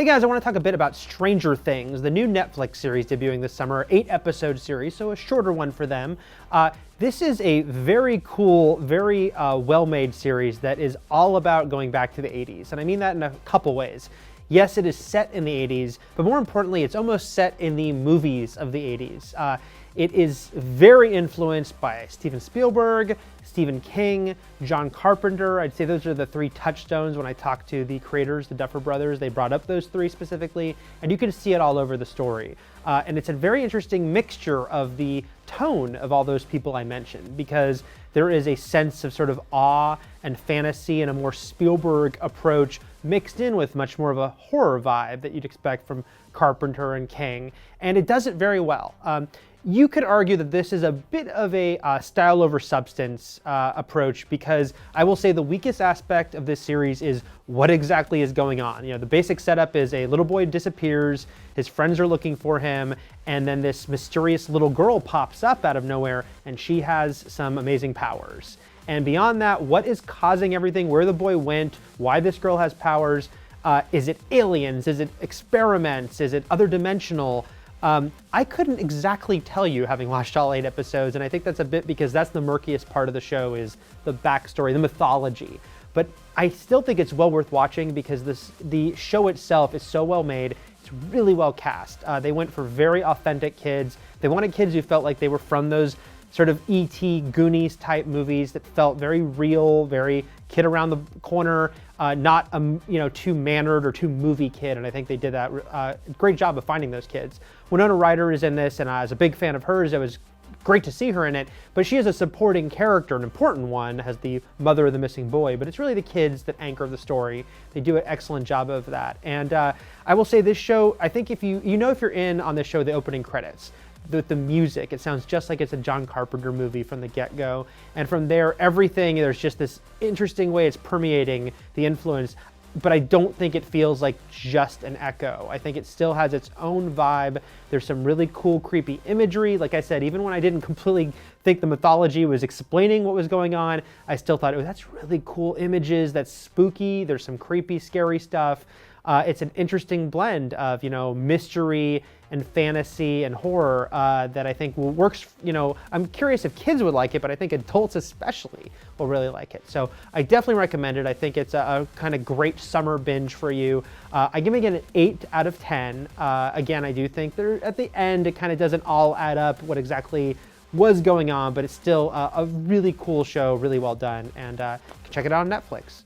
Hey guys, I want to talk a bit about Stranger Things, the new Netflix series debuting this summer, 8-episode series, so a shorter one for them. This is a very cool, very well-made series that is all about going back to the 80s, and I mean that in a couple ways. Yes, it is set in the 80s, but more importantly, it's almost set in the movies of the 80s. It is very influenced by Steven Spielberg, Stephen King, John Carpenter. I'd say those are the three touchstones when I talked to the creators, the Duffer Brothers. They brought up those three specifically, and you can see it all over the story. And it's a very interesting mixture of the tone of all those people I mentioned, because there is a sense of sort of awe and fantasy and a more Spielberg approach mixed in with much more of a horror vibe that you'd expect from Carpenter and King, and it does it very well. You could argue that this is a bit of a style over substance approach, because I will say the weakest aspect of this series is what exactly is going on. You know, the basic setup is a little boy disappears, his friends are looking for him, and then this mysterious little girl pops up out of nowhere, and she has some amazing powers. And beyond that, what is causing everything, where the boy went, why this girl has powers, is it aliens, is it experiments, is it other dimensional? I couldn't exactly tell you, having watched all 8 episodes, and I think that's a bit because that's the murkiest part of the show, is the backstory, the mythology. But I still think it's well worth watching because the show itself is so well made. It's really well cast. They went for very authentic kids. They wanted kids who felt like they were from those sort of E.T. Goonies type movies that felt very real, very kid around the corner, not too mannered or too movie kid, and I think they did that great job of finding those kids. Winona Ryder is in this, and I was a big fan of hers. It was great to see her in it, but she is a supporting character, an important one, as the mother of the missing boy, but it's really the kids that anchor the story. They do an excellent job of that. And I will say this show, I think if if you're in on this show, the opening credits, the music, it sounds just like it's a John Carpenter movie from the get-go. And from there, everything, there's just this interesting way it's permeating the influence, but I don't think it feels like just an echo. I think it still has its own vibe. There's some really cool, creepy imagery. Like I said, even when I didn't completely think the mythology was explaining what was going on, I still thought, oh, that's really cool images, that's spooky, there's some creepy, scary stuff. It's an interesting blend of, mystery and fantasy and horror that I think works. I'm curious if kids would like it, but I think adults especially will really like it. So I definitely recommend it. I think it's a kind of great summer binge for you. I'm giving it an 8 out of 10. Again, I do think at the end, it kind of doesn't all add up what exactly was going on, but it's still a really cool show, really well done, and check it out on Netflix.